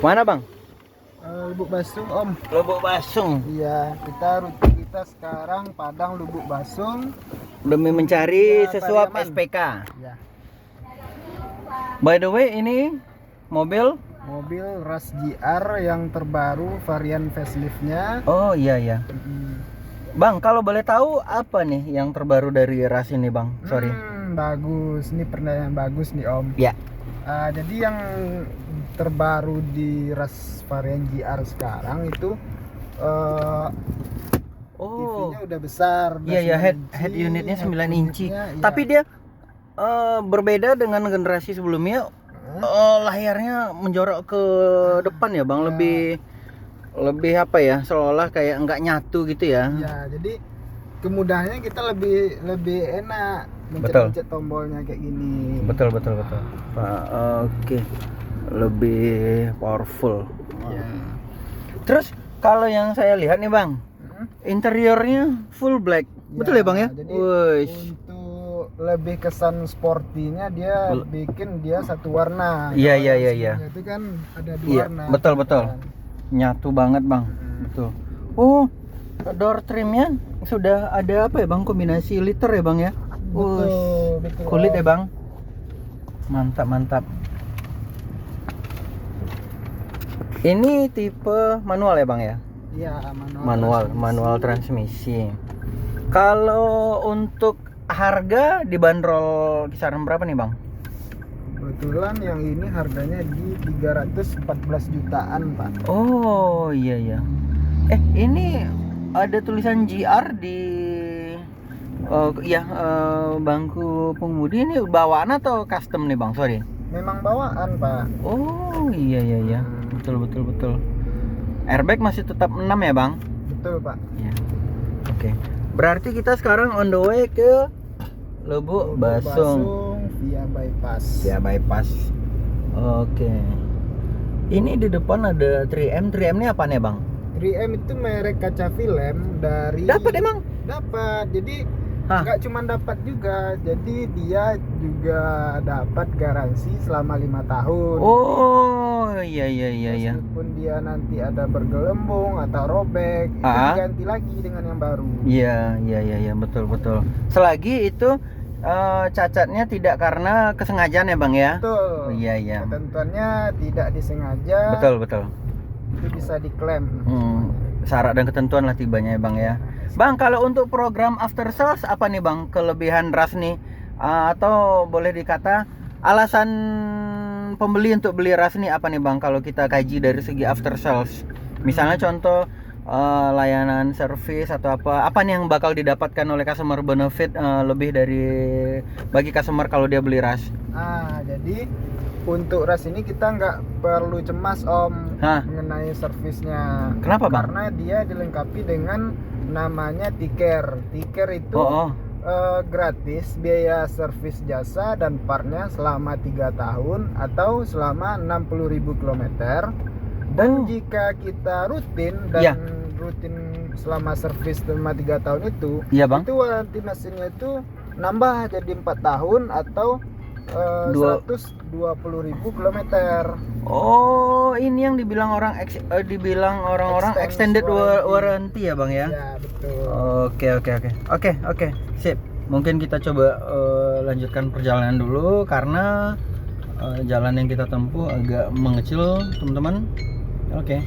Mana bang? Lubuk Basung Om. Lubuk Basung. Iya, kita sekarang Padang Lubuk Basung Demi mencari Ya, sesuap Pariaman. SPK. Ya, By the way, ini mobil. mobil Ras GR yang terbaru varian faceliftnya. Oh iya iya. Hmm, Bang, kalau boleh tahu apa nih yang terbaru dari Ras ini bang? Sorry. Bagus, ini pernah yang bagus nih Om. Ya. Jadi yang terbaru di Ras varian GR sekarang itu Oh. TV-nya udah besar. Iya ya, 9 head unitnya 9 head inci. unitnya, iya. Tapi dia berbeda dengan generasi sebelumnya. Layarnya menjorok ke depan ya bang, Ya. lebih apa ya, seolah kayak nggak nyatu gitu ya. Ya, jadi kemudahannya kita lebih enak mencet tombolnya kayak gini. Betul. Oke. Lebih powerful. Ya. Terus kalau yang saya lihat nih bang, interiornya full black. Betul ya bang ya? Jadi Wush. untuk lebih kesan sportinya dia bikin dia satu warna. Iya. Kalau yang sebelumnya itu kan ada dua Iya, warna. betul. Kan. Nyatu banget bang. Betul. Oh, door trimnya sudah ada apa ya bang? Kombinasi liter ya bang ya? Betul. Kulit ya bang. Mantap. Ini tipe manual ya bang ya? Iya, Manual transmisi. Kalau untuk harga dibanderol kisaran berapa nih bang? Kebetulan yang ini harganya di 314 jutaan Pak. Oh iya. Ini ada tulisan GR di bangku pengemudi. Ini bawaan atau custom nih bang? Sorry. Memang bawaan Pak. Oh iya. Betul. Airbag masih tetap 6 ya bang? Betul Pak. Ya. Oke. Berarti kita sekarang on the way ke Lubuk Basung via bypass. ya, bypass. Oke. Ini di depan ada 3M. 3M ini apa nih bang? 3M itu merek kaca film dari. Dapat emang? Dapat. Jadi Hah? nggak cuma dapat juga. Jadi dia juga dapat garansi selama 5 tahun. Oh iya. Meskipun dia nanti ada bergelembung atau robek, itu diganti lagi dengan yang baru. Iya, betul. Selagi itu cacatnya tidak karena kesengajaan ya bang ya? Betul. Iya. Ketentuannya tidak disengaja. Betul. Itu bisa diklaim. Syarat dan ketentuan lah tibanya ya bang ya. Bang, kalau untuk program after sales apa nih bang kelebihan Ras nih? Atau boleh dikata alasan pembeli untuk beli Ras nih apa nih bang kalau kita kaji dari segi after sales? Misalnya contoh layanan servis atau apa nih yang bakal didapatkan oleh customer benefit lebih dari bagi customer kalau dia beli Ras? Jadi untuk Ras ini kita nggak perlu cemas Om mengenai servisnya. Kenapa bang? Karena dia dilengkapi dengan namanya Tiker. Tiker itu gratis biaya servis jasa dan partnya selama 3 tahun atau selama 60.000 km. Dan jika kita rutin selama servis selama 3 tahun itu, itu warranty mesinnya itu nambah jadi 4 tahun atau 120.000 km. Oh, ini yang dibilang orang-orang extended warranty ya bang ya? Ya betul. Oke, sip. Mungkin kita coba lanjutkan perjalanan dulu karena jalan yang kita tempuh agak mengecil teman-teman. Oke.